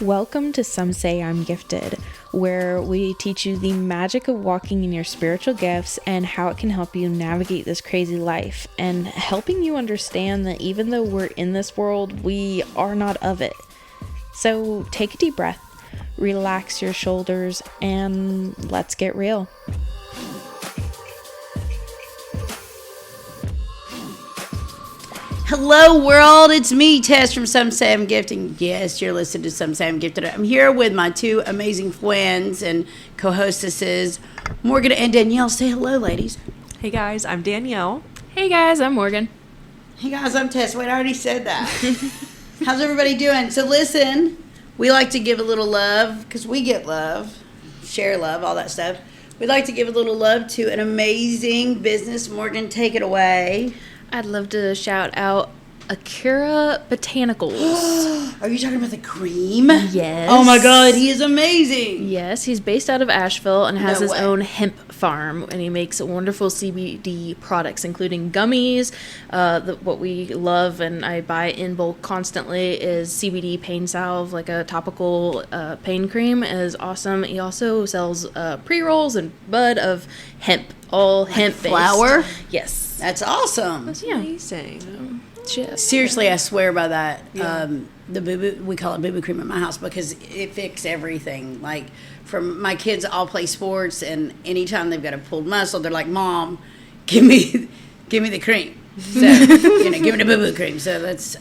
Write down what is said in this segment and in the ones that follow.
Welcome to Some Say I'm Gifted, where we teach you the magic of walking in your spiritual gifts and how it can help you navigate this crazy life, and helping you understand that even though we're in this world, we are not of it. So take a deep breath, relax your shoulders, and let's get real. Hello world, it's me, Tess from Some Say I'm Gifted. Yes, you're listening to Some Say I'm Gifted. I'm here with my two amazing friends and co-hostesses, Morgan and Danielle. Say hello, ladies. Hey guys, I'm Danielle. Hey guys, I'm Morgan. Hey guys, I'm Tess. Wait, I already said that. How's everybody doing? So listen, we like to give a little love, because we get love, share love, all that stuff. We'd like to give a little love to an amazing business. Morgan, take it away. I'd love to shout out Akira Botanicals. Are you talking about the cream? Yes. Oh my God, he is amazing. Yes, he's based out of Asheville and has No his way. own hemp farm, and he makes wonderful CBD products, including gummies. What we love and I buy in bulk constantly is CBD pain salve, like a topical pain cream, is awesome. He also sells pre-rolls and bud of hemp, all hemp-based. Flower? Yes. That's awesome. Yeah. Amazing. Seriously, I swear by that. Yeah. The boo-boo, we call it boo-boo cream at my house because it fixes everything. Like, from my kids all play sports, and anytime they've got a pulled muscle, they're like, "Mom, give me the cream." So, give me the boo-boo cream. So that's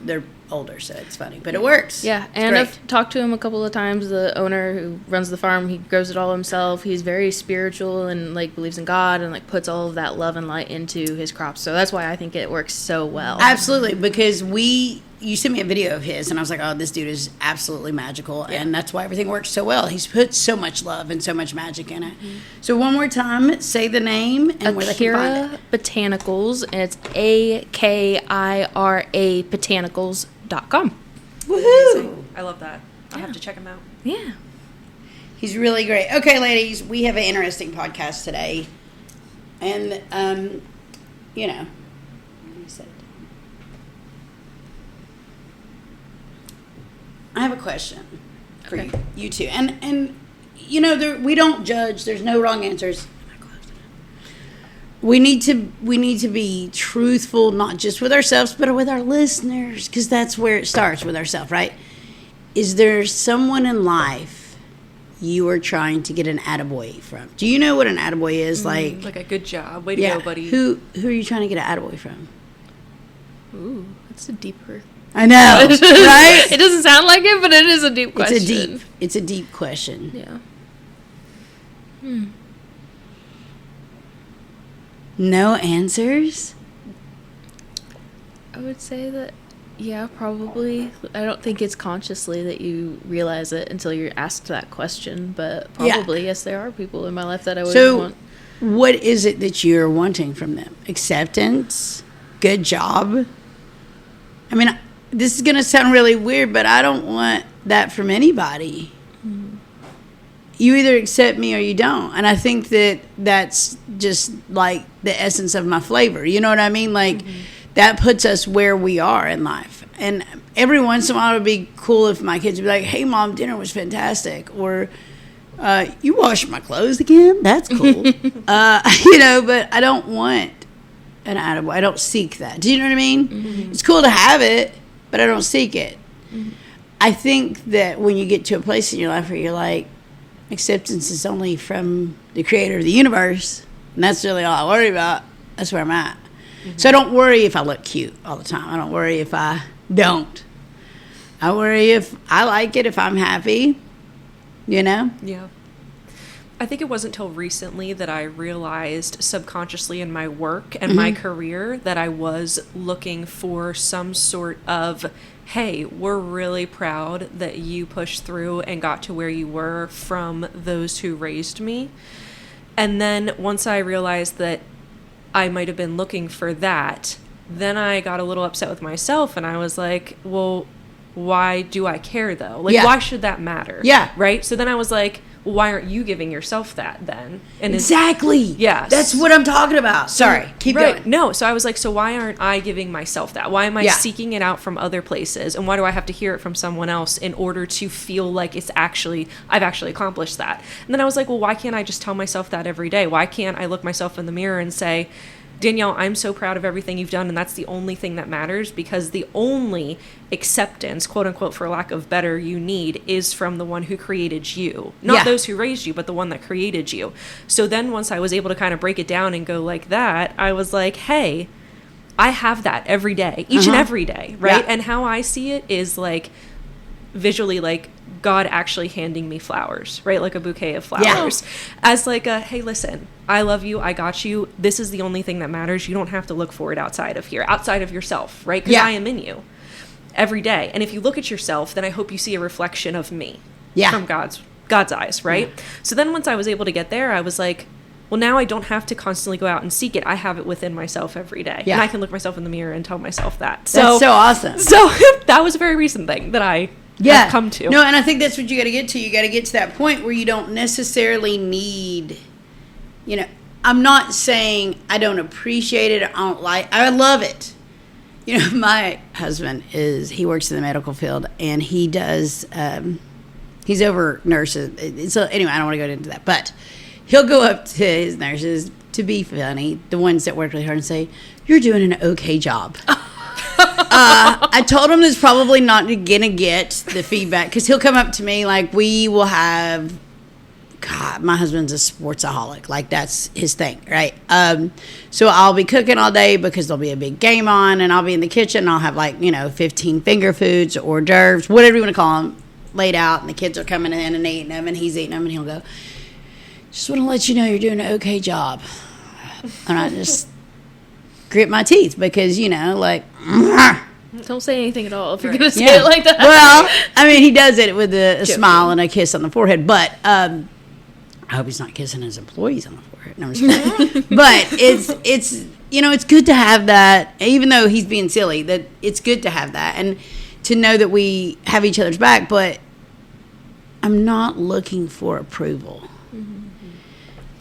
they're older, so it's funny, but it works. Yeah, It's and great. I've talked to him a couple of times. The owner who runs the farm, he grows it all himself. He's very spiritual and believes in God and puts all of that love and light into his crops. So that's why I think it works so well. Absolutely, because you sent me a video of his, and I was like, oh, this dude is absolutely magical, and that's why everything works so well. He's put so much love and so much magic in it. Mm-hmm. So one more time, say the name and where they can find it. Botanicals, and it's AKIRA Botanicals.com. Woohoo! I love that. I'll have to check him out. Yeah. He's really great. Okay, ladies, we have an interesting podcast today. And, what do you say? I have a question for you two. And we don't judge. There's no wrong answers. We need to be truthful, not just with ourselves, but with our listeners, because that's where it starts, with ourselves, right? Is there someone in life you are trying to get an Atta Boy from? Do you know what an Atta Boy is? Like a good job. Way to go, buddy. Who are you trying to get an Atta Boy from? Ooh, that's a deeper. I know, right? It doesn't sound like it, but it is a deep question. It's a deep question. Yeah. No answers? I would say that, yeah, probably. I don't think it's consciously that you realize it until you're asked that question, but probably, yes, there are people in my life that I would want. What is it that you're wanting from them? Acceptance? Good job? I mean, this is going to sound really weird, but I don't want that from anybody. You either accept me or you don't. And I think that that's just like the essence of my flavor. You know what I mean? That puts us where we are in life. And every once in a while it would be cool if my kids would be like, hey, Mom, dinner was fantastic. Or, you washed my clothes again? That's cool. But I don't want an Atta Boy. I don't seek that. Do you know what I mean? Mm-hmm. It's cool to have it, but I don't seek it. Mm-hmm. I think that when you get to a place in your life where you're like, acceptance is only from the creator of the universe, and that's really all I worry about. That's where I'm at. Mm-hmm. So I don't worry if I look cute all the time. I don't worry if I don't. I worry if I like it, if I'm happy, Yeah. I think it wasn't until recently that I realized subconsciously in my work and my career that I was looking for some sort of, hey, we're really proud that you pushed through and got to where you were from those who raised me. And then once I realized that I might have been looking for that, then I got a little upset with myself and I was like, well, why do I care though? Why should that matter? Yeah. Right? So then I was like, well, why aren't you giving yourself that then? And exactly. Yes. That's what I'm talking about. Sorry. Keep going. No. So I was like, so why aren't I giving myself that? Why am I seeking it out from other places? And why do I have to hear it from someone else in order to feel like I've actually accomplished that? And then I was like, well, why can't I just tell myself that every day? Why can't I look myself in the mirror and say, Danielle, I'm so proud of everything you've done, and that's the only thing that matters, because the only acceptance, quote unquote, for lack of better, you need is from the one who created you. Not those who raised you, but the one that created you. So then once I was able to kind of break it down and go like that, I was like, hey, I have that every day, each and every day, right? Yeah. And how I see it is like visually like God actually handing me flowers, right? Like a bouquet of flowers as like a, hey, listen, I love you. I got you. This is the only thing that matters. You don't have to look for it outside of here, outside of yourself, right? Because I am in you every day. And if you look at yourself, then I hope you see a reflection of me from God's eyes, right? Yeah. So then once I was able to get there, I was like, well, now I don't have to constantly go out and seek it. I have it within myself every day. Yeah. And I can look myself in the mirror and tell myself that. That's so awesome. So that was a very recent thing that I have come to. No, and I think that's what you got to get to. You got to get to that point where you don't necessarily need, I'm not saying I don't appreciate it. I love it. My husband he works in the medical field, and he does, he's over nurses. So anyway, I don't want to go into that, but he'll go up to his nurses to be funny, the ones that work really hard, and say, "You're doing an okay job." I told him that's probably not going to get the feedback, because he'll come up to me like, we will have, God, my husband's a sportsaholic. Like, that's his thing, right? So I'll be cooking all day because there'll be a big game on, and I'll be in the kitchen, and I'll have 15 finger foods, hors d'oeuvres, whatever you want to call them, laid out, and the kids are coming in and eating them, and he's eating them, and he'll go, "Just want to let you know you're doing an okay job." And I just grit my teeth because, don't say anything at all if you're going to say it like that. Well, I mean, he does it with a smile and a kiss on the forehead, but I hope he's not kissing his employees on the forehead. No, I'm just kidding. But it's good to have that, even though he's being silly, that it's good to have that and to know that we have each other's back, but I'm not looking for approval.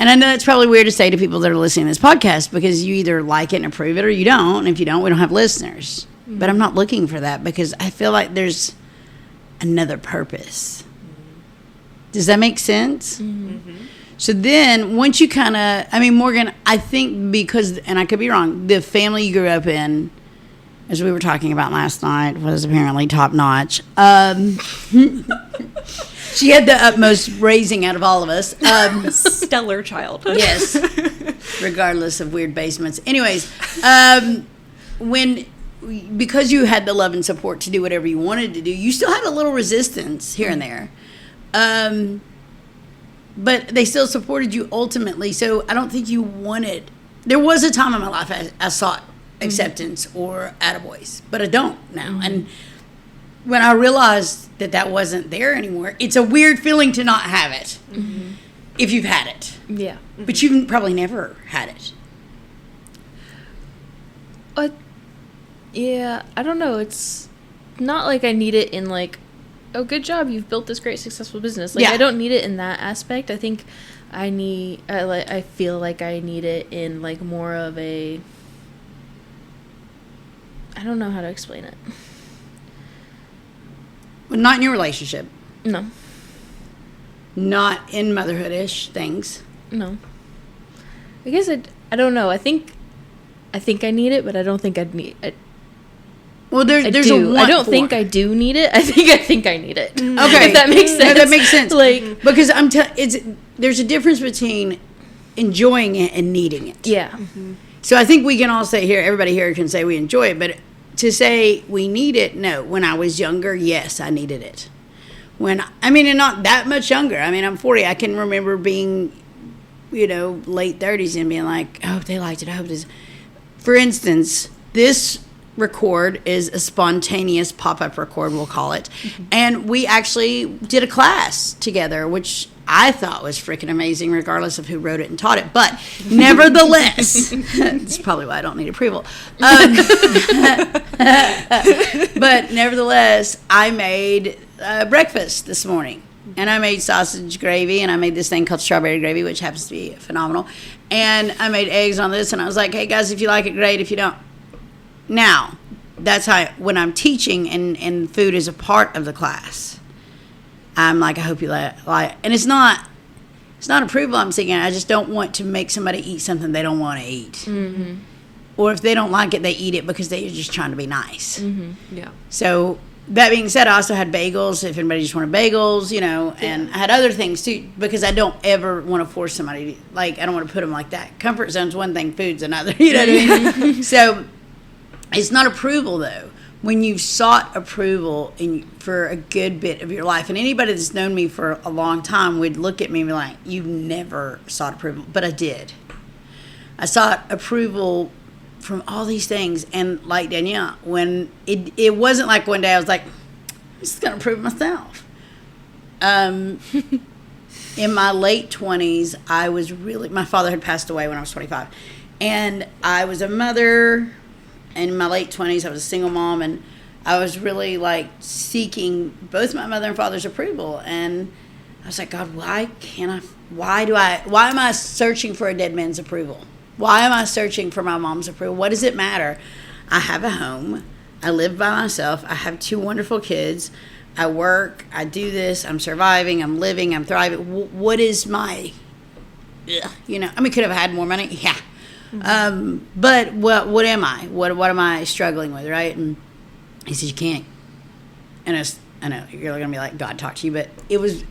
And I know it's probably weird to say to people that are listening to this podcast, because you either like it and approve it or you don't. And if you don't, we don't have listeners. Mm-hmm. But I'm not looking for that, because I feel like there's another purpose. Mm-hmm. Does that make sense? Mm-hmm. So then once you kind of, Morgan, I think because, and I could be wrong, the family you grew up in, as we were talking about last night, was apparently top notch. She had the utmost raising out of all of us. Stellar childhood. Yes. Regardless of weird basements. Anyways, because you had the love and support to do whatever you wanted to do, you still had a little resistance here and there. But they still supported you ultimately. So I don't think you wanted. There was a time in my life I sought acceptance or attaboys, but I don't now. Mm-hmm. And when I realized that wasn't there anymore, it's a weird feeling to not have it. Mm-hmm. If you've had it. Yeah. Mm-hmm. But you've probably never had it. Yeah, I don't know. It's not like I need it in like, oh, good job, you've built this great successful business. Like, I don't need it in that aspect. I think I feel like I need it in like more of a, I don't know how to explain it. Not in your relationship. No. Not in motherhood-ish things. No. I guess I don't know. I think I need it, but I don't think I'd need it. Well, there's a want I don't think I do need it. I think I need it. Okay. If that makes sense. No, that makes sense. Like, because there's a difference between enjoying it and needing it. Yeah. Mm-hmm. So I think we can all say here, everybody here can say we enjoy it, but to say we need it, no. When I was younger, yes, I needed it. And not that much younger. I'm 40. I can remember being, late 30s and being like, I hope they liked it. I hope it is. For instance, this record is a spontaneous pop-up record, we'll call it. Mm-hmm. And we actually did a class together, which I thought was freaking amazing, regardless of who wrote it and taught it. But nevertheless, it's probably why I don't need approval. But nevertheless, I made breakfast this morning. And I made sausage gravy, and I made this thing called strawberry gravy, which happens to be phenomenal. And I made eggs on this, and I was like, hey, guys, if you like it, great. If you don't. Now, that's how, when I'm teaching and food is a part of the class, I'm like, I hope you like it. And it's not approval I'm seeking. I just don't want to make somebody eat something they don't want to eat. Mm-hmm. Or if they don't like it, they eat it because they're just trying to be nice. Mm-hmm. Yeah. So that being said, I also had bagels if anybody just wanted bagels, and I had other things too, because I don't ever want to force somebody to, like, I don't want to put them like that. Comfort zone's one thing, food's another, you know what I mean? So it's not approval though. When you've sought approval for a good bit of your life, and anybody that's known me for a long time would look at me and be like, you never sought approval, but I did. I sought approval from all these things, and like Danielle, when it wasn't like one day I was like, I'm just gonna prove myself. In my late 20s, I was really, my father had passed away when I was 25, and I was a mother. And in my late 20s, I was a single mom, and I was really like seeking both my mother and father's approval. And I was like, God, why am I searching for a dead man's approval? Why am I searching for my mom's approval? What does it matter? I have a home. I live by myself. I have 2 wonderful kids. I work. I do this. I'm surviving. I'm living. I'm thriving. What is my, could have had more money. Yeah. Mm-hmm. But what am I? What am I struggling with, right? And he says, you can't. And I know you're going to be like, God talk to you, but it was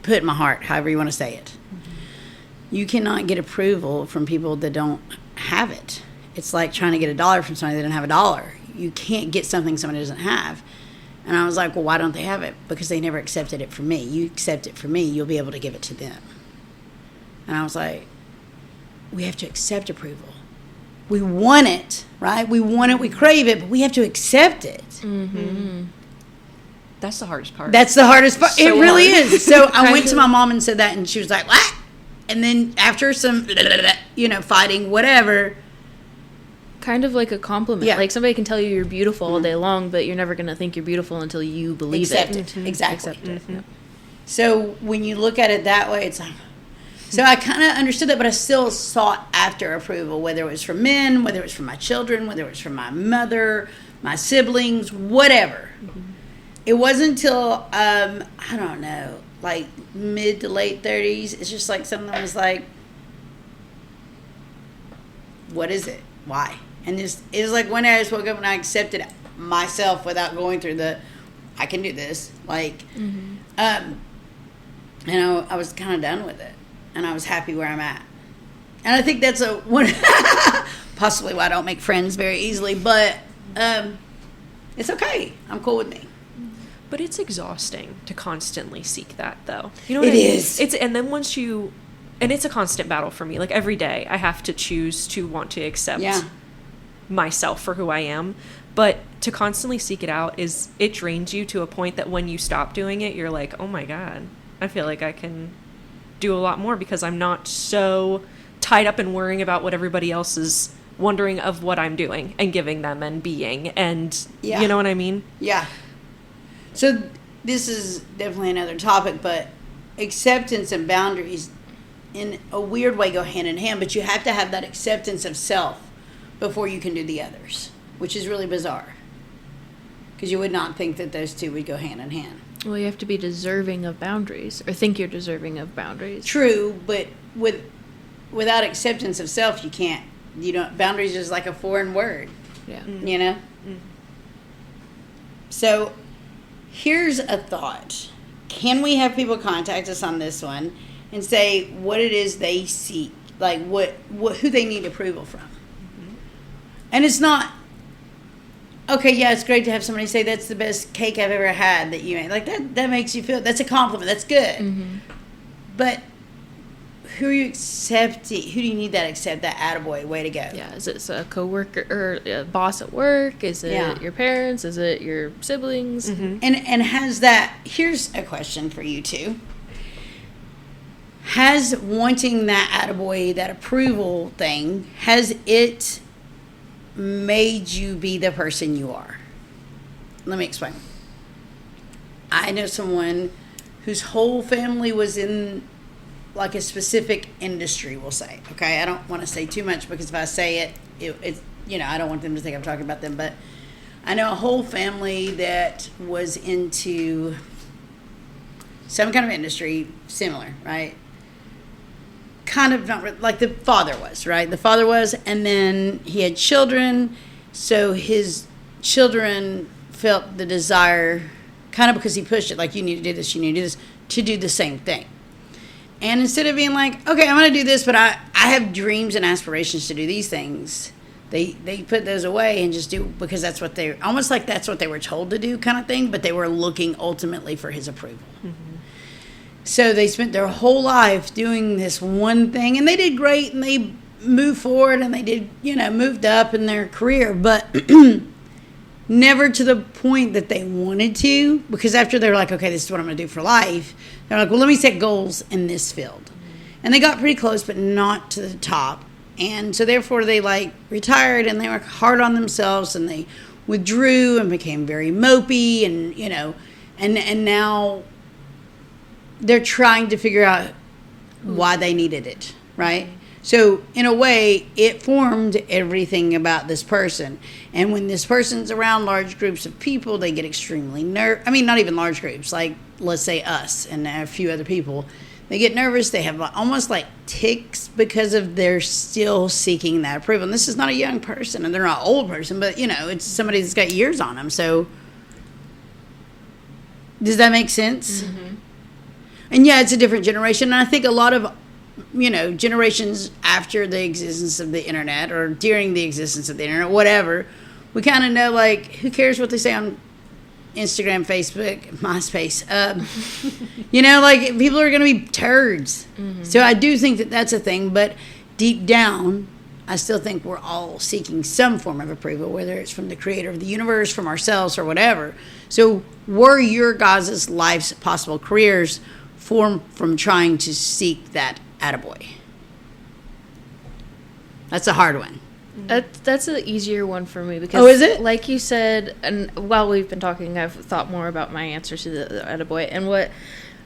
put in my heart, however you want to say it. Mm-hmm. You cannot get approval from people that don't have it. It's like trying to get $1 from somebody that doesn't have $1. You can't get something somebody doesn't have. And I was like, well, why don't they have it? Because they never accepted it from me. You accept it from me, you'll be able to give it to them. And I was like, we have to accept approval. We want it, right? We want it, we crave it, but we have to accept it. Mm-hmm. That's the hardest part. That's the hardest part. So it really is. So I went to my mom and said that, and she was like, what? And then after some, fighting, whatever. Kind of like a compliment. Yeah. Like somebody can tell you you're beautiful all day long, but you're never going to think you're beautiful until you believe it. Mm-hmm. Exactly. Accept it. Yep. So when you look at it that way, it's like, so I kind of understood that, but I still sought after approval, whether it was from men, whether it was from my children, whether it was from my mother, my siblings, whatever. Mm-hmm. It wasn't until, I don't know, like mid to late 30s, it's just like something was like, what is it? Why? And it was like one day I just woke up and I accepted myself without going through I can do this. Like, mm-hmm. And I was kind of done with it. And I was happy where I'm at. And I think that's possibly why I don't make friends very easily. But it's okay. I'm cool with me. But it's exhausting to constantly seek that, though. You know what I mean? It is. And then once you... And it's a constant battle for me. Like, every day, I have to choose to want to accept myself for who I am. But to constantly seek it out, it drains you to a point that when you stop doing it, you're like, oh my God, I feel like I can do a lot more because I'm not so tied up in worrying about what everybody else is wondering of what I'm doing and giving them and being. And you know what I mean? Yeah. So this is definitely another topic, but acceptance and boundaries in a weird way go hand in hand, but you have to have that acceptance of self before you can do the others, which is really bizarre because you would not think that those two would go hand in hand. Well, you have to be deserving of boundaries or think you're deserving of boundaries. True, but without acceptance of self, you can't. Boundaries is like a foreign word. Yeah. Mm-hmm. So here's a thought. Can we have people contact us on this one and say what it is they seek, like who they need approval from? Mm-hmm. And it's not, okay, yeah, it's great to have somebody say that's the best cake I've ever had that you made. Like that makes you feel, that's a compliment, that's good. Mm-hmm. But who are you accepting? Who do you need that accept that Atta Boy? Way to go. Yeah, is it a coworker or a boss at work? Is it your parents? Is it your siblings? Mm-hmm. And has that, here's a question for you two. Has wanting that Atta Boy, that approval thing, has it made you be the person you are? Let me explain. I know someone whose whole family was in like a specific industry, we'll say. Okay, I don't want to say too much because if I say it's I don't want them to think I'm talking about them, but I know a whole family that was into some kind of industry similar, right? Kind of not like the father was, right? The father was, and then he had children, so his children felt the desire, kind of because he pushed it, like you need to do this, you need to do this, to do the same thing. And instead of being like, okay, I'm going to do this, but I have dreams and aspirations to do these things, they put those away and just do because that's what they almost like that's what they were told to do, kind of thing. But they were looking ultimately for his approval. Mm-hmm. So they spent their whole life doing this one thing, and they did great, and they moved forward, and they did moved up in their career, but never to the point that they wanted to. Because after they're like, okay, this is what I'm going to do for life. They're like, well, let me set goals in this field. Mm-hmm. And they got pretty close, but not to the top. And so therefore they retired, and they were hard on themselves, and they withdrew and became very mopey, and and now they're trying to figure out why they needed it, right? Mm-hmm. So in a way, it formed everything about this person. And when this person's around large groups of people, they get extremely nervous. I mean, not even large groups, like let's say us and a few other people. They get nervous. They have almost like tics because of they're still seeking that approval. And this is not a young person, and they're not an old person, but it's somebody that's got years on them. So does that make sense? Mm-hmm. And yeah, it's a different generation. And I think a lot of generations after the existence of the internet or during the existence of the internet, whatever, we kind of know, like, who cares what they say on Instagram, Facebook, MySpace. Like, people are going to be turds. Mm-hmm. So I do think that that's a thing. But deep down, I still think we're all seeking some form of approval, whether it's from the creator of the universe, from ourselves, or whatever. So were your guys' life's possible careers formed from trying to seek that Atta Boy? That's a hard one. That's an easier one for me because, is it? Like you said, and while we've been talking, I've thought more about my answer to the Atta Boy, and what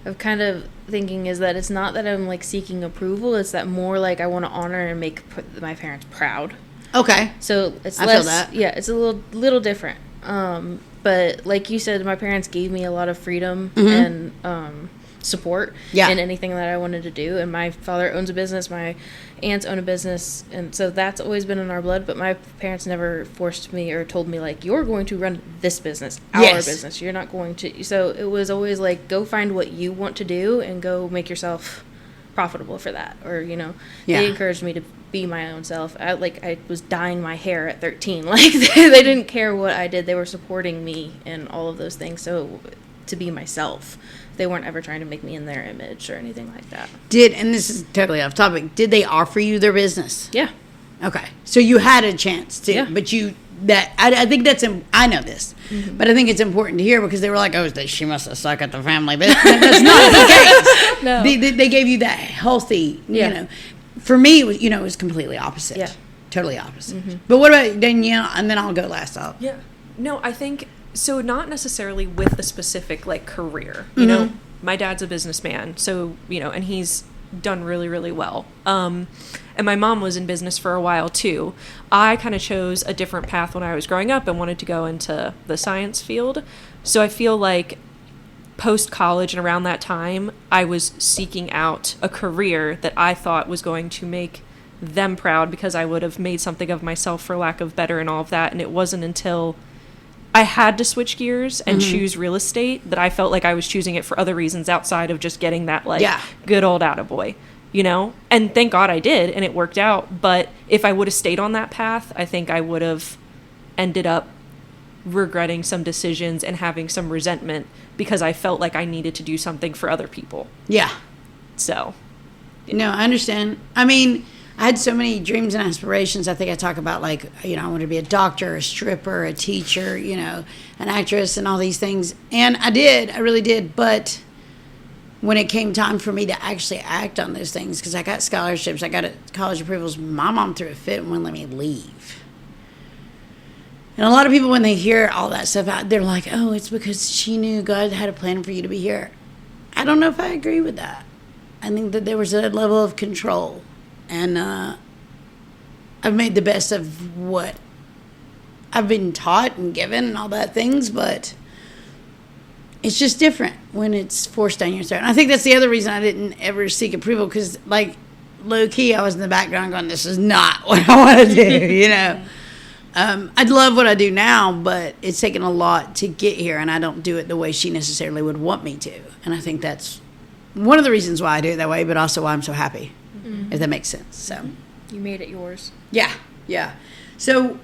I'm kind of thinking is that it's not that I'm like seeking approval; it's that more like I want to honor and make my parents proud. Okay. So it's I less. feel that. Yeah, it's a little different. But like you said, my parents gave me a lot of freedom and support in anything that I wanted to do. And my father owns a business, my aunts own a business, and so that's always been in our blood. But my parents never forced me or told me like, you're going to run this business, our business, you're not going to. So it was always like, go find what you want to do and go make yourself profitable for that. Or they encouraged me to be my own self. I was dyeing my hair at 13. Like they didn't care what I did. They were supporting me in all of those things. So to be myself, they weren't ever trying to make me in their image or anything like that. And this is totally off topic, did they offer you their business? Yeah. Okay. So you had a chance to, but I think that's, I know this, but I think it's important to hear because they were like, oh, she must have sucked at the family business. That's not the case. No. They gave you that healthy, For me, it was completely opposite. Yeah. Totally opposite. Mm-hmm. But what about Danielle? And then I'll go last up. Yeah. No, I think, so not necessarily with a specific, like, career. You know, my dad's a businessman, so, and he's done really, really well. And my mom was in business for a while, too. I kind of chose a different path when I was growing up and wanted to go into the science field. So I feel like post-college and around that time, I was seeking out a career that I thought was going to make them proud because I would have made something of myself, for lack of better, and all of that. And it wasn't until I had to switch gears and choose real estate that I felt like I was choosing it for other reasons outside of just getting that, like, good old Atta Boy, And thank God I did, and it worked out. But if I would have stayed on that path, I think I would have ended up regretting some decisions and having some resentment because I felt like I needed to do something for other people. Yeah. So. No, I understand. I mean, I had so many dreams and aspirations. I think I talk about, like, I wanted to be a doctor, a stripper, a teacher, an actress, and all these things. And I did. I really did. But when it came time for me to actually act on those things, because I got scholarships, I got college approvals, my mom threw a fit and wouldn't let me leave. And a lot of people, when they hear all that stuff out, they're like, oh, it's because she knew God had a plan for you to be here. I don't know if I agree with that. I think that there was a level of control, and I've made the best of what I've been taught and given and all that things, but it's just different when it's forced down your throat. And I think that's the other reason I didn't ever seek approval, because, like, low-key, I was in the background going, this is not what I want to do, you know. I love what I do now, but it's taken a lot to get here, and I don't do it the way she necessarily would want me to. And I think that's one of the reasons why I do it that way, but also why I'm so happy, if that makes sense. So You made it yours. Yeah. So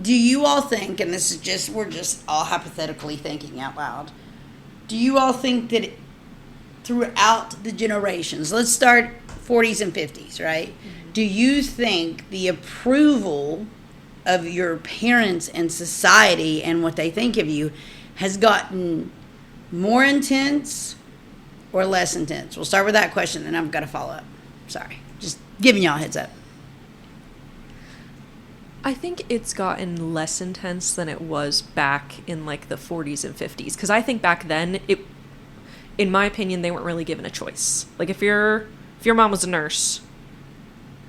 do you all think, and this is just, we're just all hypothetically thinking out loud, do you all think that throughout the generations, let's start 40s and 50s, right? Do you think the approval of your parents and society and what they think of you has gotten more intense or less intense? We'll start with that question, and I've got to follow up. Sorry. Just giving y'all a heads up. I think it's gotten less intense than it was back in like the 40s and 50s. Because I think back then, in my opinion, they weren't really given a choice. Like if your mom was a nurse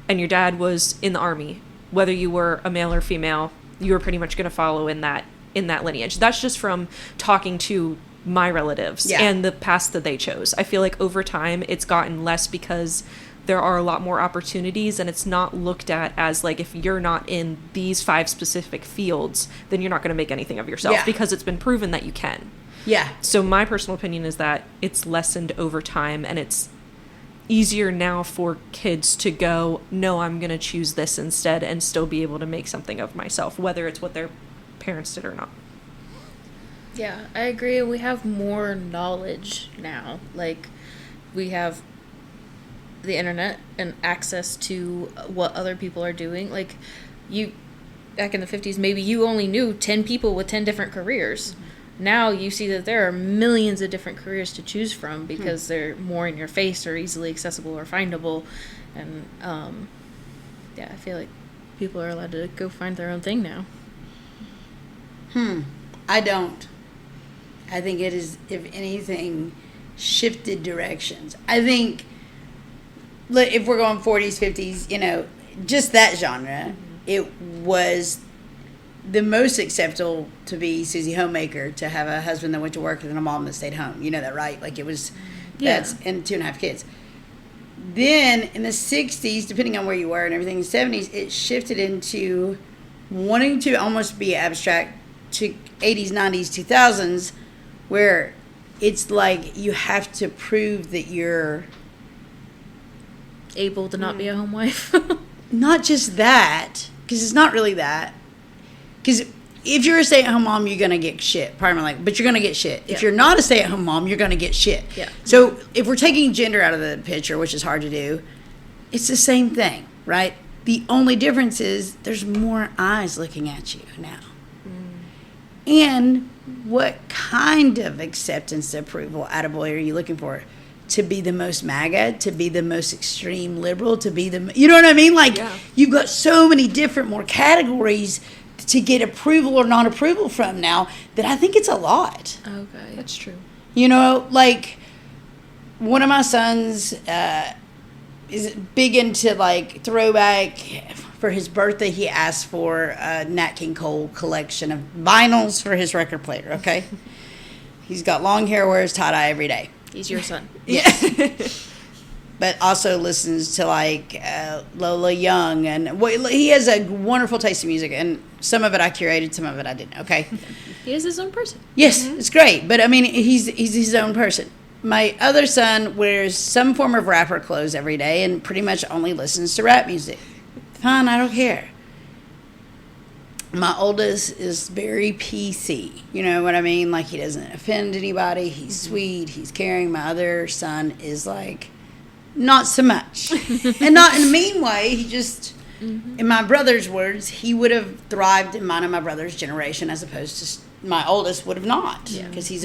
and your dad was in the army, whether you were a male or female, you were pretty much going to follow in that lineage. That's just from talking to my relatives and the path that they chose. I feel like over time it's gotten less because there are a lot more opportunities, and it's not looked at as like, if you're not in these 5 specific fields, then you're not going to make anything of yourself, because it's been proven that you can. Yeah. So my personal opinion is that it's lessened over time, and it's easier now for kids to go, no, I'm going to choose this instead, and still be able to make something of myself, whether it's what their parents did or not. Yeah, I agree. We have more knowledge now. Like, we have the internet and access to what other people are doing. Like, you, back in the 50s, maybe you only knew 10 people with 10 different careers. Now you see that there are millions of different careers to choose from because they're more in your face or easily accessible or findable. And, I feel like people are allowed to go find their own thing now. I don't. I think it is, if anything, shifted directions. I think, if we're going 40s, 50s, just that genre, it was the most acceptable to be Susie Homemaker, to have a husband that went to work and a mom that stayed home. You know that, right? Like, it was, and 2.5 kids. Then in the 60s, depending on where you were and everything, in the 70s, it shifted into wanting to almost be abstract to 80s, 90s, 2000s, where it's like you have to prove that you're able to not be a home wife. Not just that, because it's not really that. Because if you're a stay-at-home mom, you're going to get shit. Pardon me, but you're going to get shit. If you're not a stay-at-home mom, you're going to get shit. Yeah. So if we're taking gender out of the picture, which is hard to do, it's the same thing, right? The only difference is there's more eyes looking at you now. And what kind of acceptance, approval, Atta Boy are you looking for? To be the most MAGA, to be the most extreme liberal, to be the, you know what I mean? Like, you've got so many different more categories to get approval or non-approval from now that I think it's a lot. Okay. That's true. Like, one of my sons is big into, like, throwback. For his birthday, he asked for a Nat King Cole collection of vinyls for his record player, okay? He's got long hair, wears tie-dye every day. He's your son. Yes. But also listens to, like, Lola Young. And he has a wonderful taste in music. And some of it I curated, some of it I didn't, okay? He is his own person. Yes, it's great. But, I mean, he's his own person. My other son wears some form of rapper clothes every day and pretty much only listens to rap music. Fine, I don't care. My oldest is very PC. You know what I mean? Like, he doesn't offend anybody. He's sweet. He's caring. My other son is, like, not so much. And not in a mean way. He just, in my brother's words, he would have thrived in mine and my brother's generation as opposed to my oldest would have not. Because he's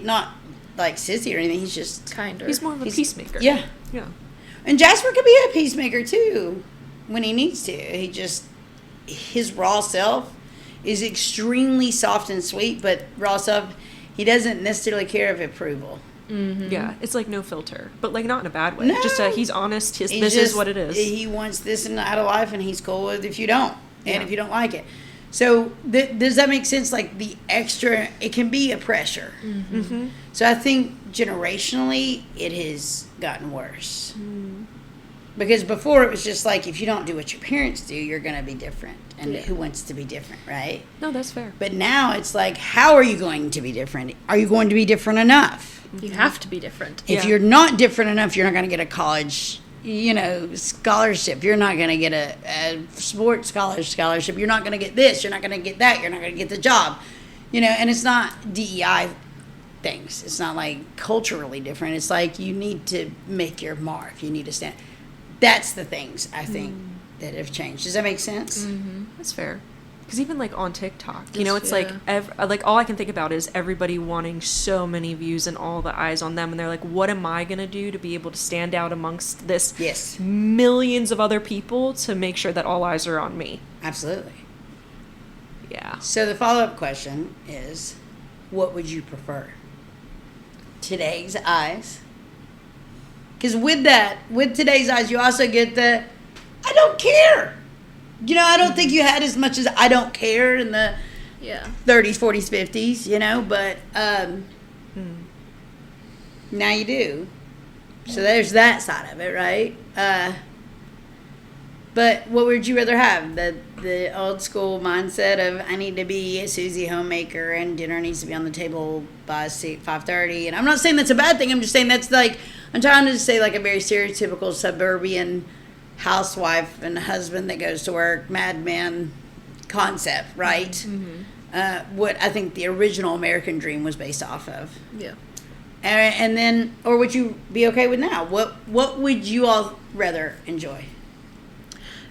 not, like, sissy or anything. He's just Kinder. He's more of a peacemaker. Yeah. Yeah. And Jasper could be a peacemaker, too, when he needs to. He just, his raw self is extremely soft and sweet, but raw self, he doesn't necessarily care of approval. Yeah, it's like no filter, but like not in a bad way. No. Just he's honest. This He's is what it is. He wants this and out of life, and he's cool with if you don't, and Yeah. if you don't like it. So does that make sense? Like the extra, it can be a pressure. Mm-hmm. So I think generationally, it has gotten worse. Because before it was just like, if you don't do what your parents do, you're going to be different. And who wants to be different, right? No, that's fair. But now it's like, how are you going to be different? Are you going to be different enough? You have to be different. If you're not different enough, you're not going to get a college, scholarship. You're not going to get a sports scholarship. You're not going to get this. You're not going to get that. You're not going to get the job. And it's not DEI things. It's not like culturally different. It's like you need to make your mark. You need to stand. That's the things I think that have changed. Does that make sense? Mm-hmm. That's fair. Because even like on TikTok, it's like like all I can think about is everybody wanting so many views and all the eyes on them, and they're like, "What am I gonna do to be able to stand out amongst this millions of other people to make sure that all eyes are on me?" Absolutely. Yeah. So the follow-up question is, what would you prefer? Today's eyes? Because with today's eyes, you also get the, I don't care. I don't think you had as much as I don't care in the 30s, 40s, 50s, but now you do. So there's that side of it, right? But what would you rather have? The old school mindset of I need to be a Susie homemaker and dinner needs to be on the table by 5:30. And I'm not saying that's a bad thing. I'm just saying that's like, I'm trying to say like a very stereotypical suburban housewife and husband that goes to work, madman concept, right? Mm-hmm. What I think the original American dream was based off of. Yeah. And then, or would you be okay with now? What would you all rather enjoy?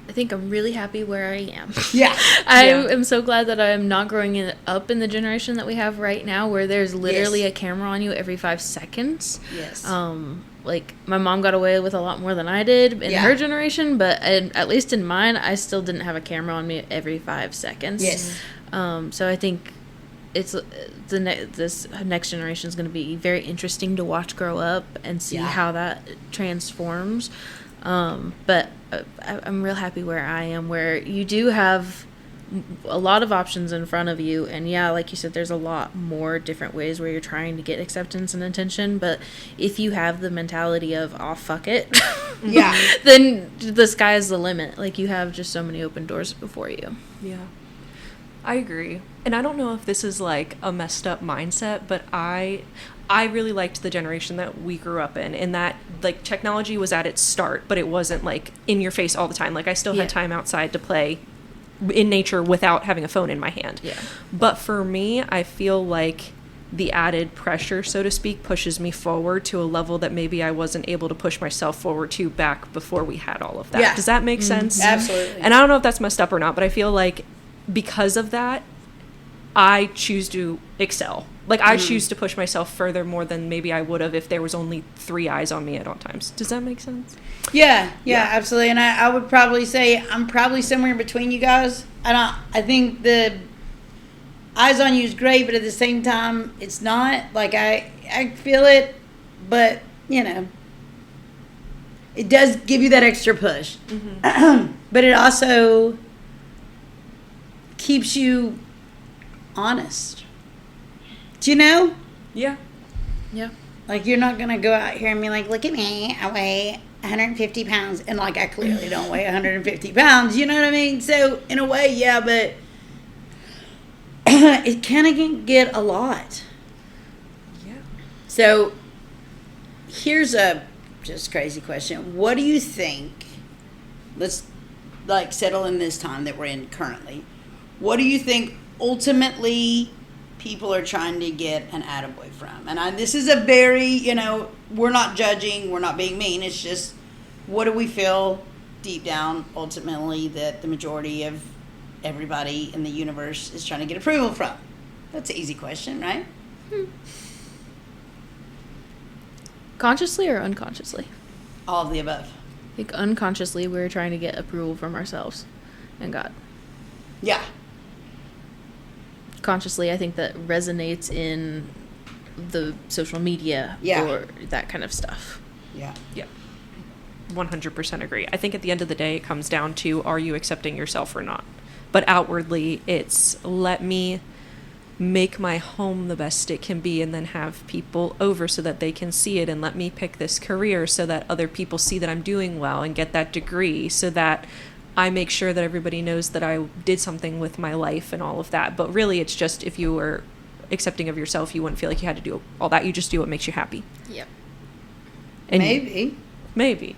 I think I'm really happy where I am. Yeah. I am so glad that I'm not growing up in the generation that we have right now where there's literally a camera on you every 5 seconds. Yes. Like, my mom got away with a lot more than I did in her generation, but at least in mine, I still didn't have a camera on me every 5 seconds. Yes. So I think it's this next generation is going to be very interesting to watch grow up and see how that transforms. But I'm real happy where I am, where you do have a lot of options in front of you, and like you said, there's a lot more different ways where you're trying to get acceptance and attention. But if you have the mentality of fuck it, then the sky is the limit. Like, you have just so many open doors before you. Yeah, I agree. And I don't know if this is like a messed up mindset, but I really liked the generation that we grew up in that like technology was at its start, but it wasn't like in your face all the time. Like, I still had time outside to play in nature without having a phone in my hand. Yeah. But for me, I feel like the added pressure, so to speak, pushes me forward to a level that maybe I wasn't able to push myself forward to back before we had all of that. Yeah. Does that make sense? Absolutely. And I don't know if that's messed up or not, but I feel like because of that, I choose to excel. Like, I choose to push myself further more than maybe I would have if there was only 3 eyes on me at all times. Does that make sense? Yeah, absolutely. And I would probably say I'm probably somewhere in between you guys. I think the eyes on you is great, but at the same time, it's not. Like, I feel it, but, it does give you that extra push. Mm-hmm. But it also keeps you honest. Do you know? Yeah. Yeah. Like, you're not going to go out here and be like, look at me, I weigh 150 pounds. And, like, I clearly don't weigh 150 pounds. You know what I mean? So, in a way, but it kind of can get a lot. Yeah. So, here's a just crazy question. What do you think, let's, like, settle in this time that we're in currently. What do you think ultimately people are trying to get an attaboy from? And this is a very, we're not judging, we're not being mean. It's just, what do we feel deep down ultimately that the majority of everybody in the universe is trying to get approval from? That's an easy question, right? Consciously or unconsciously? All of the above. Like, unconsciously, we're trying to get approval from ourselves and God. Yeah. Consciously, I think that resonates in the social media or that kind of stuff. Yeah. Yeah. 100% agree. I think at the end of the day, it comes down to, are you accepting yourself or not? But outwardly, it's let me make my home the best it can be and then have people over so that they can see it, and let me pick this career so that other people see that I'm doing well and get that degree so that I make sure that everybody knows that I did something with my life and all of that. But really, it's just if you were accepting of yourself, you wouldn't feel like you had to do all that. You just do what makes you happy. Yep. And Maybe.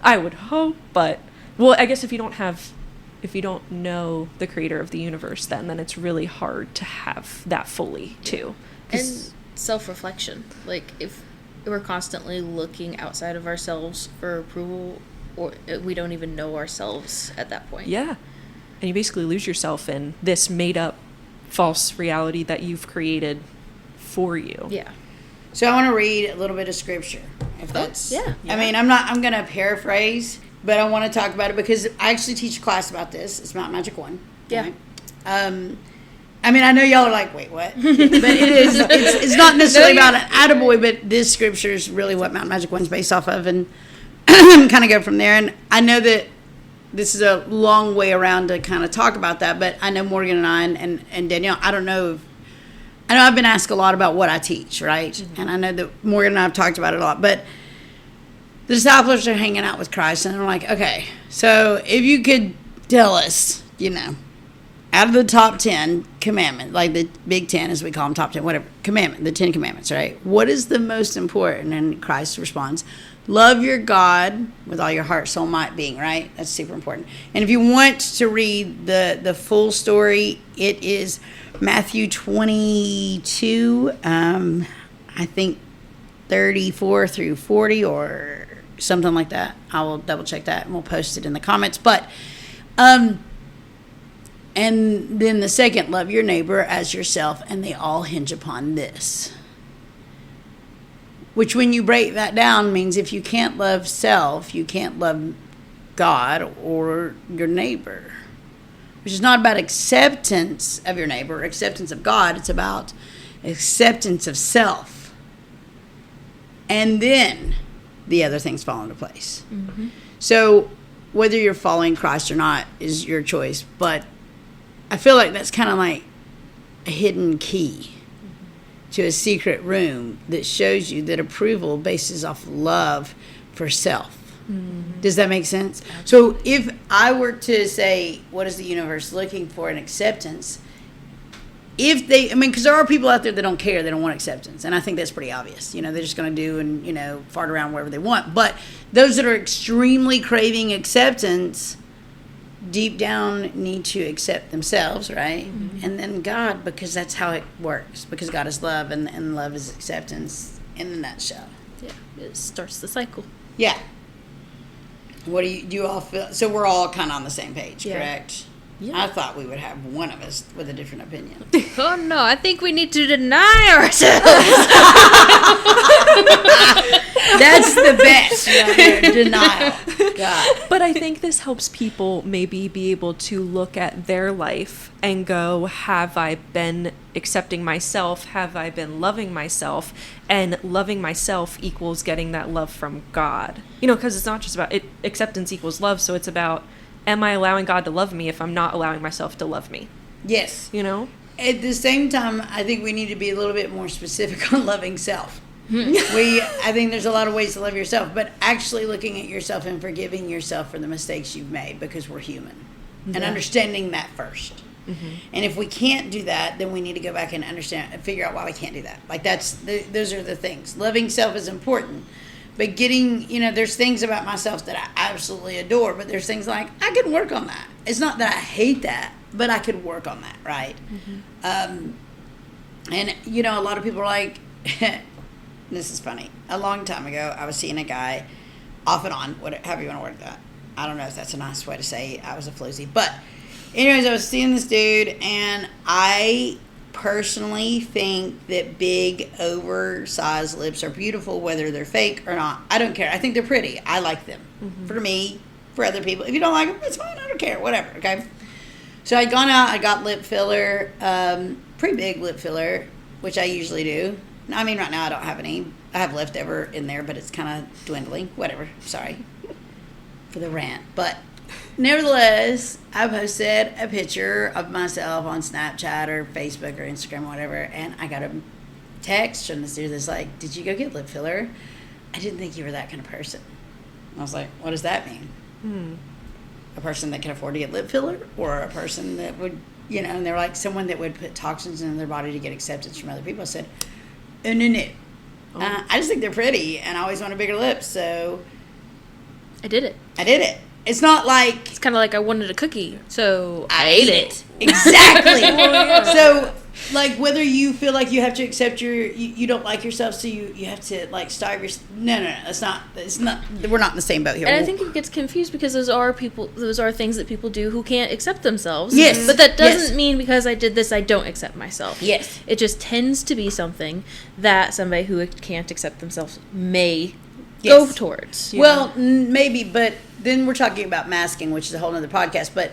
I would hope, but well, I guess if you don't know the creator of the universe, then it's really hard to have that fully too. And self-reflection. Like if we're constantly looking outside of ourselves for approval, or we don't even know ourselves at that point. Yeah. And you basically lose yourself in this made up false reality that you've created for you. Yeah. So I want to read a little bit of scripture, if that's... Yeah. I mean, I'm going to paraphrase, but I want to talk about it because I actually teach a class about this. It's Mount Magic 1. Yeah. Right? I mean, I know y'all are like, wait, what? But it is, it's not necessarily about an Atta Boy, but this scripture is really what Mount Magic 1 is based off of, and kind of go from there. And I know that this is a long way around to kind of talk about that, but I know Morgan and I and Danielle, I know I've been asked a lot about what I teach, right? Mm-hmm. And I know that Morgan and I have talked about it a lot, but the disciples are hanging out with Christ, and I'm like, okay, so if you could tell us, out of the top 10 commandments, like the big 10 as we call them, top 10, whatever, commandment, the 10 commandments, right? What is the most important? And Christ responds, love your God with all your heart, soul, might, being, right? That's super important. And if you want to read the full story, it is Matthew 22, I think 34 through 40 or something like that. I will double check that and we'll post it in the comments. But, and then the second, love your neighbor as yourself, and they all hinge upon this. Which when you break that down means if you can't love self, you can't love God or your neighbor. Which is not about acceptance of your neighbor or acceptance of God. It's about acceptance of self. And then the other things fall into place. Mm-hmm. So whether you're following Christ or not is your choice. But I feel like that's kind of like a hidden key to a secret room that shows you that approval bases off love for self. Mm-hmm. Does that make sense? Absolutely. So if I were to say, what is the universe looking for in acceptance? Because there are people out there that don't care, they don't want acceptance. And I think that's pretty obvious. They're just going to do and, fart around wherever they want. But those that are extremely craving acceptance, deep down need to accept themselves, right? Mm-hmm. And then God, because that's how it works. Because God is love, and love is acceptance in a nutshell. Yeah, it starts the cycle. Yeah. What do you all feel? So we're all kind of on the same page, correct? Yeah. I thought we would have one of us with a different opinion. Oh, no. I think we need to deny ourselves. That's the best. Denial. God. But I think this helps people maybe be able to look at their life and go, have I been accepting myself? Have I been loving myself? And loving myself equals getting that love from God. Because it's not just about it. Acceptance equals love. So it's about, am I allowing God to love me if I'm not allowing myself to love me? Yes. At the same time, I think we need to be a little bit more specific on loving self. I think there's a lot of ways to love yourself, but actually looking at yourself and forgiving yourself for the mistakes you've made, because we're human, and understanding that first. Mm-hmm. And if we can't do that, then we need to go back and understand and figure out why we can't do that. Like those are the things. Loving self is important, but getting, there's things about myself that I absolutely adore, but there's things like I could work on that. It's not that I hate that, but I could work on that, right? Mm-hmm. And a lot of people are like, this is funny. A long time ago, I was seeing a guy off and on, however you want to word that. I don't know if that's a nice way to say I was a floozy. But anyways, I was seeing this dude, and I personally think that big, oversized lips are beautiful, whether they're fake or not. I don't care. I think they're pretty. I like them. Mm-hmm. For me, for other people. If you don't like them, it's fine. I don't care. Whatever, okay? So I'd gone out. I got lip filler, pretty big lip filler, which I usually do. I mean, right now I don't have any. I have leftover in there, but it's kind of dwindling. Whatever. Sorry for the rant. But nevertheless, I posted a picture of myself on Snapchat or Facebook or Instagram or whatever, and I got a text from this dude that's like, did you go get lip filler? I didn't think you were that kind of person. I was like, what does that mean? A person that can afford to get lip filler, or a person that would, and they're like someone that would put toxins in their body to get acceptance from other people. I said, oh, no. I just think they're pretty, and I always wanted bigger lips, so I did it. It's not like... It's kind of like I wanted a cookie, so I ate it. Exactly. So, like, whether you feel like you have to accept you don't like yourself, so you have to, like, starve yourself. No. It's not, we're not in the same boat here. And I think it gets confused because those are things that people do who can't accept themselves. Yes. But that doesn't mean because I did this, I don't accept myself. Yes. It just tends to be something that somebody who can't accept themselves may go towards. Well, maybe, but then we're talking about masking, which is a whole other podcast, but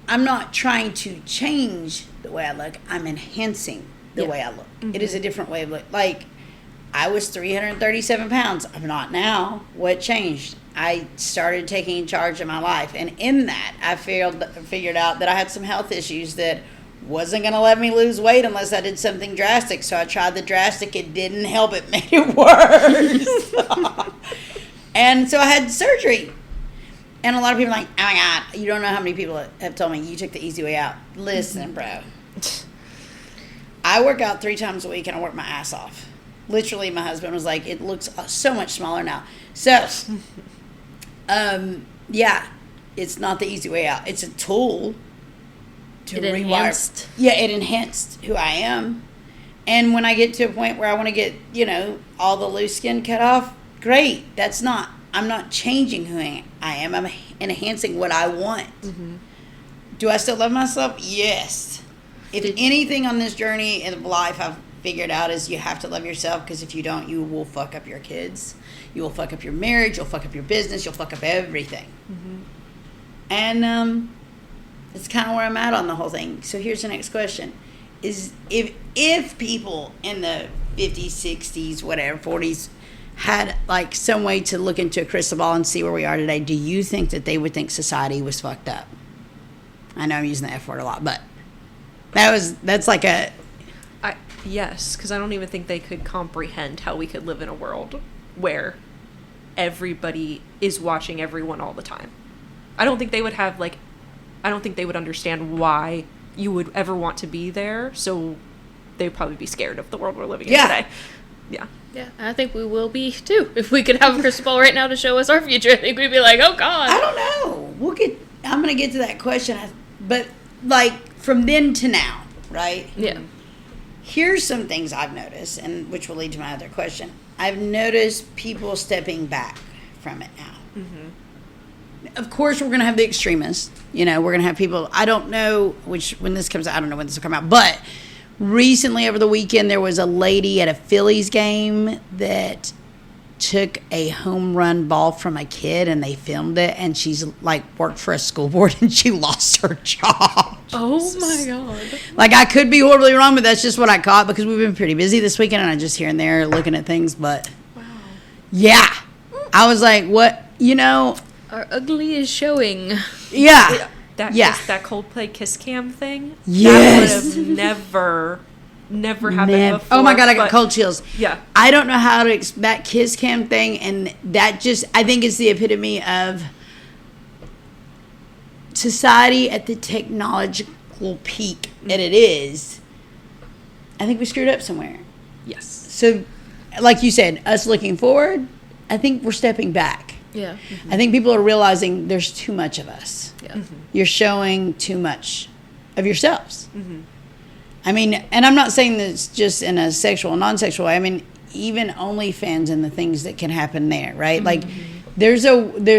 I'm not trying to change the way I look. I'm enhancing the way I look. It is a different way of look. Like, I was 337 pounds. I'm not now. What changed? I started taking charge of my life. And in that, I figured out that I had some health issues that wasn't going to let me lose weight unless I did something drastic. So I tried the drastic. It didn't help. It made it worse. And so I had surgery. And a lot of people are like, oh my God, you don't know how many people have told me you took the easy way out. Listen, bro. I work out 3 times a week and I work my ass off. Literally, my husband was like, it looks so much smaller now. So, yeah, it's not the easy way out. It's a tool to rewire. Yeah, it enhanced who I am. And when I get to a point where I want to get, all the loose skin cut off, great. I'm not changing who I am. I'm enhancing what I want. Mm-hmm. Do I still love myself? Yes. If anything on this journey of life I've figured out is you have to love yourself, because if you don't, you will fuck up your kids. You will fuck up your marriage. You'll fuck up your business. You'll fuck up everything. Mm-hmm. And it's kind of where I'm at on the whole thing. So here's the next question. Is if people in the 50s, 60s, whatever, 40s, had like some way to look into a crystal ball and see where we are today, do you think that they would think society was fucked up? I know I'm using the F word a lot, but that's like a... Yes, because I don't even think they could comprehend how we could live in a world where everybody is watching everyone all the time. I don't think they would understand why you would ever want to be there, so they'd probably be scared of the world we're living in today. Yeah. Yeah, I think we will be, too. If we could have a crystal ball right now to show us our future, I think we'd be like, oh, God. I don't know. I'm going to get to that question. But, like, from then to now, right? Yeah. Here's some things I've noticed, and which will lead to my other question. I've noticed people stepping back from it now. Mm-hmm. Of course, we're going to have the extremists. We're going to have people, I don't know when this comes out, I don't know when this will come out, but... Recently, over the weekend, there was a lady at a Phillies game that took a home run ball from a kid, and they filmed it, and she's, like, worked for a school board, and she lost her job. Oh, my God. Like, I could be horribly wrong, but that's just what I caught, because we've been pretty busy this weekend, and I just here and there looking at things, but... Wow. Yeah. I was like, what, Our ugly is showing. Yeah. That Coldplay Kiss Cam thing? Yes. That would have never happened before. Oh my God, I got cold chills. Yeah. I don't know how to, that Kiss Cam thing, and that just, I think it's the epitome of society at the technological peak that it is. I think we screwed up somewhere. Yes. So, like you said, us looking forward, I think we're stepping back. Yeah. Mm-hmm. I think people are realizing there's too much of us. Yeah. Mm-hmm. You're showing too much of yourselves. Mm-hmm. I mean, and I'm not saying this just in a sexual or non-sexual way. I mean, even OnlyFans and the things that can happen there, right? Mm-hmm. Like, there's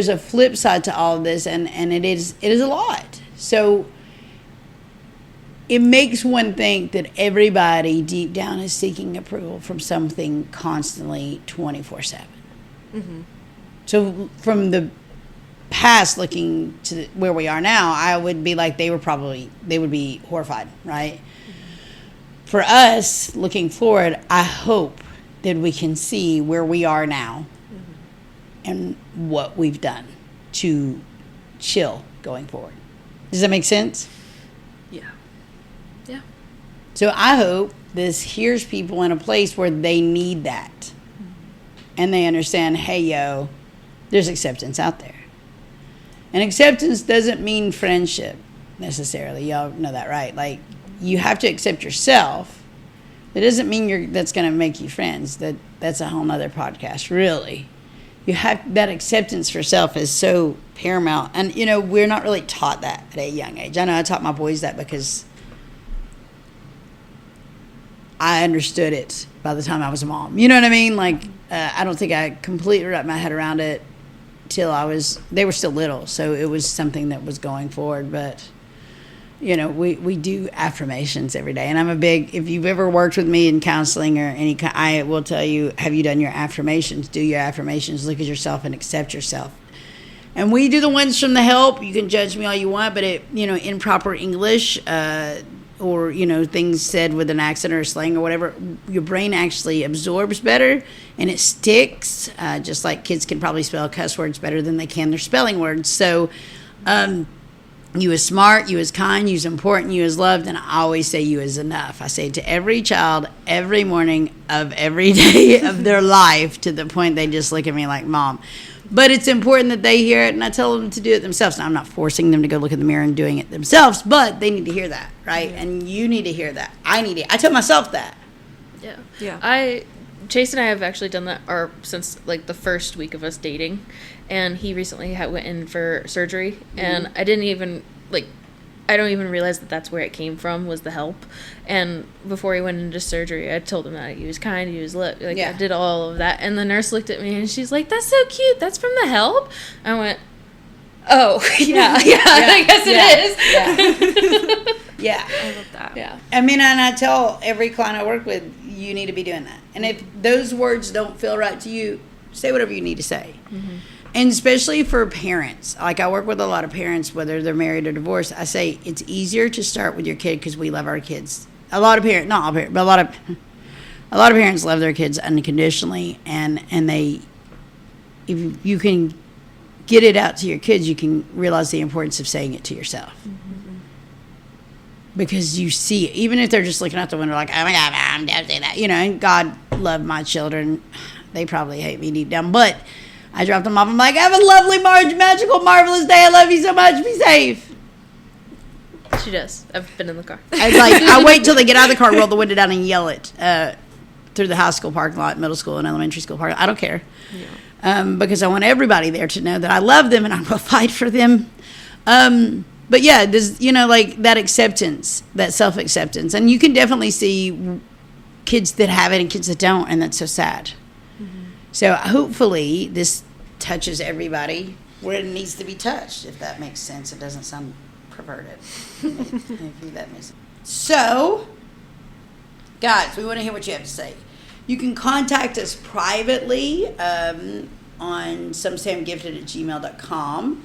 a flip side to all of this, and it is a lot. So it makes one think that everybody deep down is seeking approval from something constantly 24/7. Mm-hmm. So from the past looking to where we are now, I would be like they would be horrified, right? Mm-hmm. for us, looking forward, I hope that we can see where we are now and what we've done to chill going forward. Does that make sense? Yeah. Yeah. So I hope this hears people in a place where they need that. And they understand, hey, yo, there's acceptance out there. And acceptance doesn't mean friendship necessarily. Y'all know that, right? Like, you have to accept yourself. It doesn't mean that's going to make you friends. That's a whole nother podcast, really. You have that acceptance for self is so paramount. And, we're not really taught that at a young age. I know I taught my boys that because I understood it by the time I was a mom. You know what I mean? Like, I don't think I completely wrapped my head around it till they were still little. So it was something that was going forward. But, we do affirmations every day. And I'm if you've ever worked with me in counseling or any kind, I will tell you, have you done your affirmations? Do your affirmations, look at yourself and accept yourself. And we do the ones from the help. You can judge me all you want, but in proper English, or, things said with an accent or slang or whatever, your brain actually absorbs better and it sticks, just like kids can probably spell cuss words better than they can their spelling words. So, you is smart, you is kind, you is important, you is loved, and I always say you is enough. I say it to every child every morning of every day of their life, to the point they just look at me like, Mom. But it's important that they hear it, and I tell them to do it themselves. Now, I'm not forcing them to go look in the mirror and doing it themselves, but they need to hear that, right? Yeah. And you need to hear that. I tell myself that. Yeah. Yeah. Chase and I have actually done that since like the first week of us dating, and he recently went in for surgery, and I don't even realize that that's where it came from, was the help. And before he went into surgery, I told him that he was kind, he was I did all of that. And the nurse looked at me and she's like, "That's so cute. That's from the help." I went, "Oh, yeah, I guess it is." Yeah. I love that. Yeah. I mean, and I tell every client I work with, you need to be doing that. And if those words don't feel right to you, say whatever you need to say. Mm-hmm. And especially for parents. Like, I work with a lot of parents, whether they're married or divorced. I say it's easier to start with your kid because we love our kids. A lot of parents, not all parents, but a lot of parents love their kids unconditionally. And they, if you can get it out to your kids, you can realize the importance of saying it to yourself. Mm-hmm. Because you see it. Even if they're just looking out the window like, "Oh my God, Mom, don't say that." And God love my children. They probably hate me deep down. But I dropped them off. I'm like, "Have a lovely, magical, marvelous day. I love you so much. Be safe." She does. I've been in the car. I wait till they get out of the car, roll the window down, and yell it through the high school parking lot, middle school, and elementary school parking lot. I don't care. Yeah. Because I want everybody there to know that I love them and I will fight for them. But yeah, there's, that acceptance, that self-acceptance. And you can definitely see kids that have it and kids that don't, and that's so sad. Mm-hmm. So hopefully this touches everybody where it needs to be touched, if that makes sense. It doesn't sound perverted. If that makes sense. So, guys, we want to hear what you have to say. You can contact us privately on somesayimgifted@gmail.com.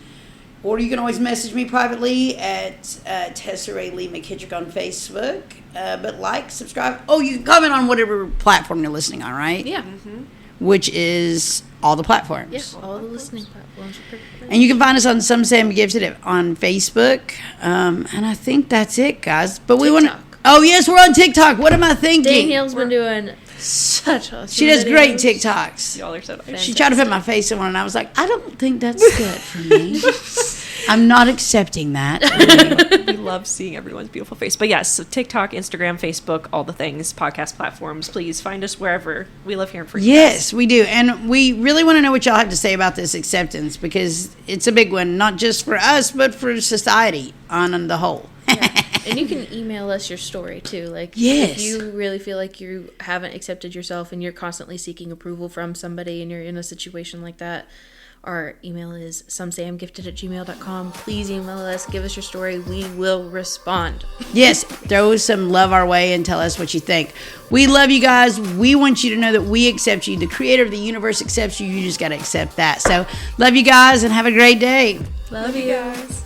Or you can always message me privately at Tessa Ray Lee McKittrick on Facebook. But subscribe. Oh, you can comment on whatever platform you're listening on, right? Yeah. Mm-hmm. Which is all the platforms. Yes, all the listening platforms. And you can find us on Some Say I'm Gifted on Facebook. And I think that's it, guys. But we want to... Oh, yes, we're on TikTok. What am I thinking? Danielle's been doing such awesome She does videos. Great TikToks. Y'all are so nice. She tried to put my face in one, and I was like, I don't think that's good for me. I'm not accepting that. We love seeing everyone's beautiful face. But yes, so TikTok, Instagram, Facebook, all the things, podcast platforms. Please find us wherever. We love hearing from you. Yes, we do. And we really want to know what y'all have to say about this acceptance, because it's a big one, not just for us, but for society on the whole. Yeah. And you can email us your story too. Yes. If you really feel like you haven't accepted yourself and you're constantly seeking approval from somebody and you're in a situation like that, our email is somesayimgifted@gmail.com. Please email us, give us your story. We will respond. Yes, throw some love our way and tell us what you think. We love you guys. We want you to know that we accept you. The creator of the universe accepts you. You just got to accept that. So love you guys and have a great day. Love you guys.